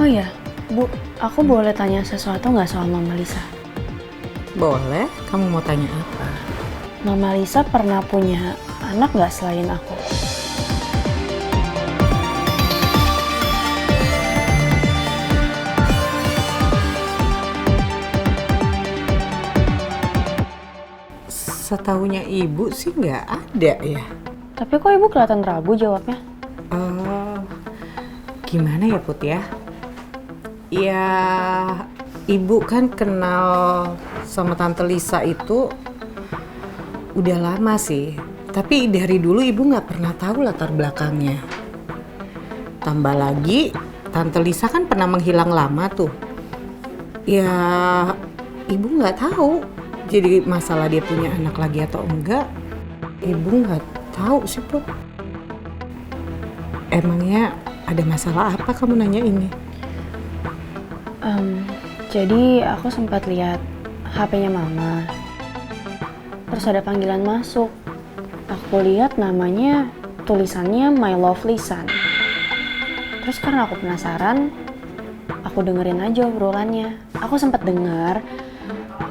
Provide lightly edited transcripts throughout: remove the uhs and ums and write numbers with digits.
Oh ya, Bu, aku boleh tanya sesuatu nggak soal Mama Lisa? Boleh, kamu mau tanya apa? Mama Lisa pernah punya anak nggak selain aku? Setahunya ibu sih nggak ada ya. Tapi kok Ibu kelihatan ragu jawabnya? Oh, gimana ya Put ya? Ya, ibu kan kenal sama Tante Lisa itu udah lama sih. Tapi dari dulu ibu nggak pernah tahu latar belakangnya. Tambah lagi, Tante Lisa kan pernah menghilang lama tuh. Ya, ibu nggak tahu. Jadi masalah dia punya anak lagi atau enggak, ibu nggak tahu sih Put. Emangnya ada masalah apa kamu nanya ini? Jadi aku sempat lihat HP-nya Mama. Terus ada panggilan masuk. Aku lihat namanya, tulisannya My Lovely Son. Terus karena aku penasaran, aku dengerin aja obrolannya. Aku sempat dengar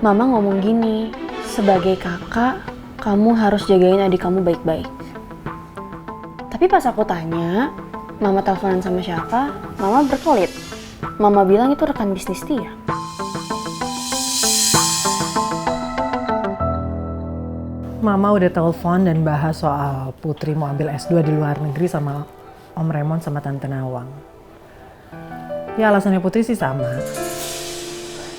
Mama ngomong gini, sebagai kakak, kamu harus jagain adik kamu baik-baik. Tapi pas aku tanya, Mama teleponan sama siapa, Mama berkelit. Mama bilang itu rekan bisnis dia. Mama udah telepon dan bahas soal Putri mau ambil S2 di luar negeri sama Om Raymond sama Tante Nawang. Ya alasannya Putri sih sama.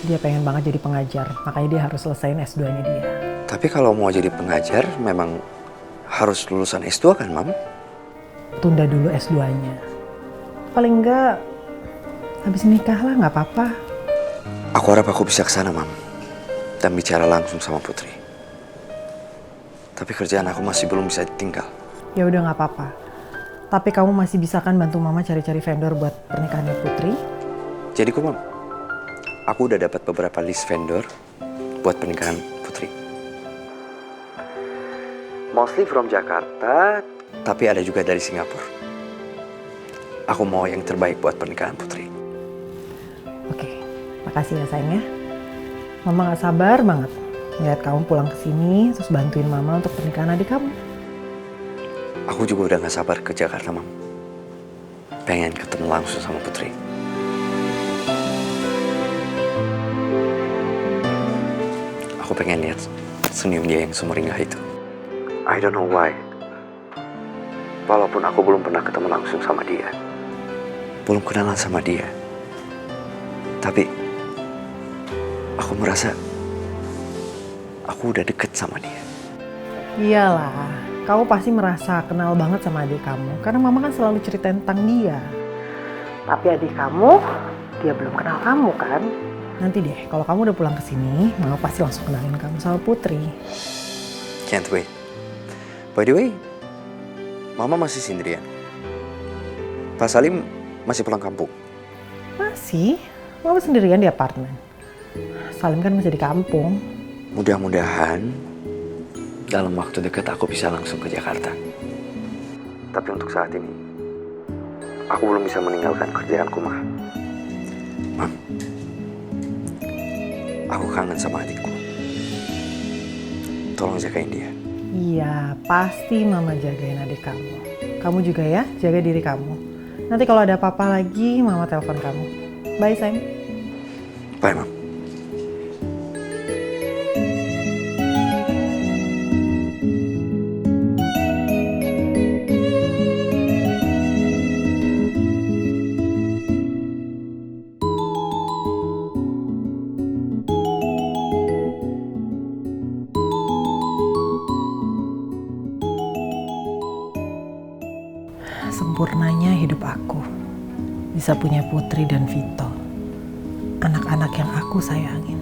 Dia pengen banget jadi pengajar, makanya dia harus selesaiin S2-nya dia. Tapi kalau mau jadi pengajar memang harus lulusan S2 kan, Mam? Tunda dulu S2-nya. Paling enggak habis nikah lah, nggak apa-apa. Aku harap aku bisa ke sana, Mam. Dan bicara langsung sama Putri. Tapi kerjaan aku masih belum bisa ditinggal. Ya udah nggak apa-apa. Tapi kamu masih bisa kan bantu Mama cari-cari vendor buat pernikahannya Putri? Jadi Mam, aku udah dapat beberapa list vendor buat pernikahan Putri. Mostly from Jakarta, tapi ada juga dari Singapura. Aku mau yang terbaik buat pernikahan Putri. Oke, makasih ya sayang ya. Mama gak sabar banget ngeliat kamu pulang ke sini terus bantuin Mama untuk pernikahan adik kamu. Aku juga udah gak sabar ke Jakarta, Mam. Pengen ketemu langsung sama Putri. Aku pengen lihat senyum dia yang sumringah itu. I don't know why. Walaupun aku belum pernah ketemu langsung sama dia. Belum kenalan sama dia. Tapi aku merasa aku udah deket sama dia. Iyalah, kamu pasti merasa kenal banget sama adik kamu karena Mama kan selalu cerita tentang dia. Tapi adik kamu, dia belum kenal kamu kan? Nanti deh, kalau kamu udah pulang ke sini, Mama pasti langsung kenalin kamu sama Putri. Can't wait. By the way, Mama masih sendirian. Pak Salim masih pulang kampung. Masih? Mama sendirian di apartemen. Salim kan masih di kampung. Mudah-mudahan dalam waktu dekat aku bisa langsung ke Jakarta. Tapi untuk saat ini, aku belum bisa meninggalkan kerjaanku, Ma. Mam, aku kangen sama adikku. Tolong jagain dia. Iya, pasti Mama jagain adik kamu. Kamu juga ya, jaga diri kamu. Nanti kalau ada apa-apa lagi, Mama telepon kamu. Bye, sayang. Bye, Mam. Sempurnanya hidup aku. Bisa punya Putri dan Vito. Anak-anak yang aku sayangin.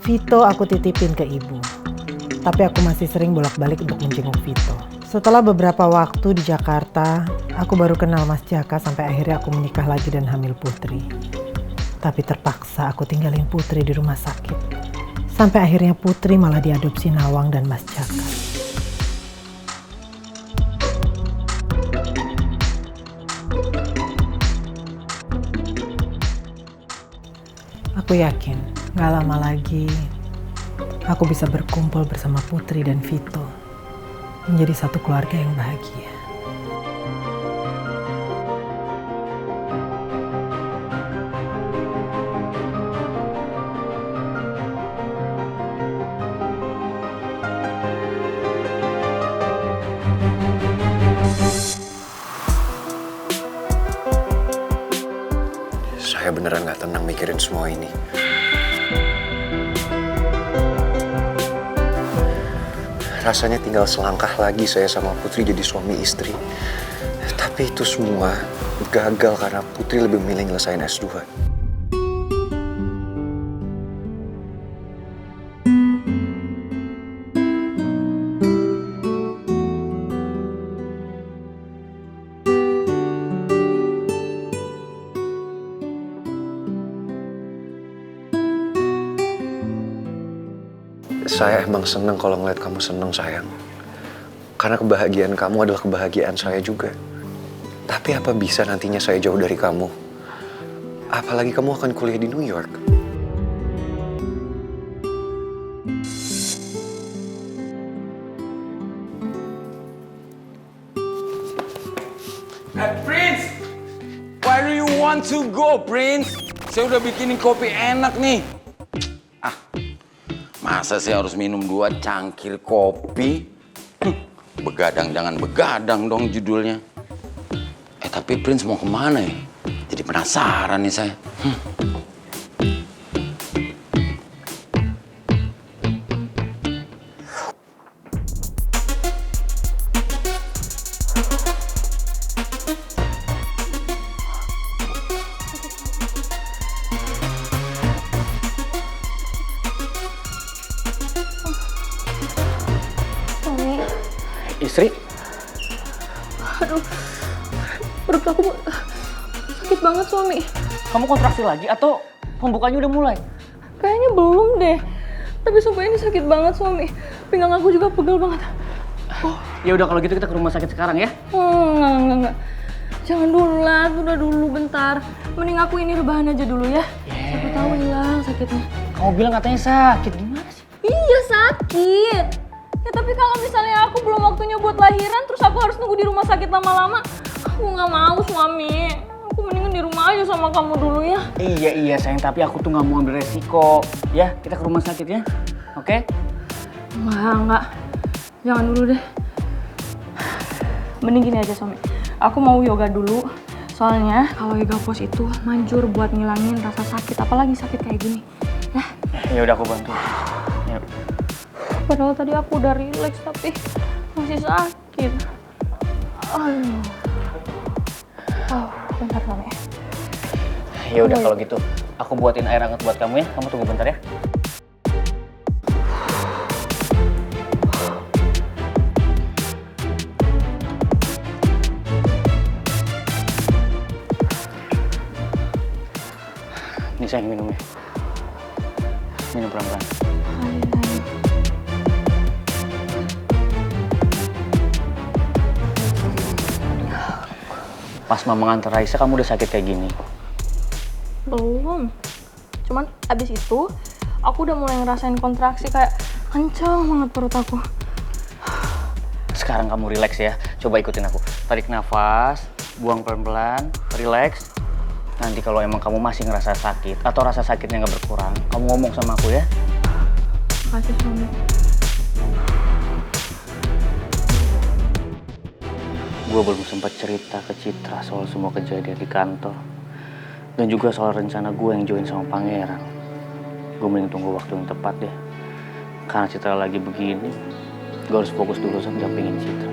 Vito aku titipin ke ibu. Tapi aku masih sering bolak-balik untuk menjenguk Vito. Setelah beberapa waktu di Jakarta, aku baru kenal Mas Jaka sampai akhirnya aku menikah lagi dan hamil Putri. Tapi terpaksa aku tinggalin Putri di rumah sakit. Sampai akhirnya Putri malah diadopsi Nawang dan Mas Jaka. Aku yakin gak lama lagi aku bisa berkumpul bersama Putri dan Vito menjadi satu keluarga yang bahagia. Saya beneran gak tenang mikirin semua ini. Rasanya tinggal selangkah lagi saya sama Putri jadi suami istri. Tapi itu semua gagal karena Putri lebih memilih nyelesain S2. Saya emang seneng kalau ngeliat kamu seneng, sayang. Karena kebahagiaan kamu adalah kebahagiaan saya juga. Tapi apa bisa nantinya saya jauh dari kamu? Apalagi kamu akan kuliah di New York. Prince! Where do you want to go, Prince? Saya udah bikinin kopi enak nih. Masa sih harus minum 2 cangkir kopi? Begadang jangan begadang dong judulnya. Tapi Prince mau kemana ya? Jadi penasaran nih saya. Istri? Aduh, perut aku sakit banget suami. Kamu kontraksi lagi atau pembukaannya udah mulai? Kayaknya belum deh. Tapi sumpah ini sakit banget suami. Pinggang aku juga pegel banget. Ya udah kalau gitu kita ke rumah sakit sekarang ya. Enggak. Jangan dulu lah, udah dulu bentar. Mending aku ini rebahan aja dulu ya. Siapa tahu hilang sakitnya. Kamu bilang katanya sakit, gimana sih? Iya sakit. Ya tapi kalau misalnya aku belum waktunya buat lahiran, terus aku harus nunggu di rumah sakit lama-lama, aku nggak mau suami. Aku mendingan di rumah aja sama kamu dulu ya. Iya sayang, tapi aku tuh nggak mau ambil resiko. Ya, kita ke rumah sakit ya, oke? Enggak. Jangan dulu deh. Mending gini aja suami. Aku mau yoga dulu. Soalnya kalau yoga pose itu manjur buat ngilangin rasa sakit, apalagi sakit kayak gini. Ya udah aku bantu. Yuk. Padahal tadi aku udah rileks tapi masih sakit. Aduh. Bentar suami. Ya udah kalau gitu, aku buatin air hangat buat kamu ya. Kamu tunggu bentar ya. Ini sayang minumnya. Minum pelan-pelan. Pas mama nganter Raisa, kamu udah sakit kayak gini? Belum. Cuman abis itu aku udah mulai ngerasain kontraksi kayak kenceng banget perut aku. Sekarang kamu relax ya. Coba ikutin aku. Tarik nafas, buang pelan-pelan, relax. Nanti kalau emang kamu masih ngerasa sakit atau rasa sakitnya nggak berkurang, kamu ngomong sama aku ya. Makasih suami. Gue belum sempat cerita ke Citra soal semua kejadian di kantor. Dan juga soal rencana gue yang join sama Pangeran. Gue mending tunggu waktu yang tepat deh. Karena Citra lagi begini, gue harus fokus dulu sama dampingin Citra.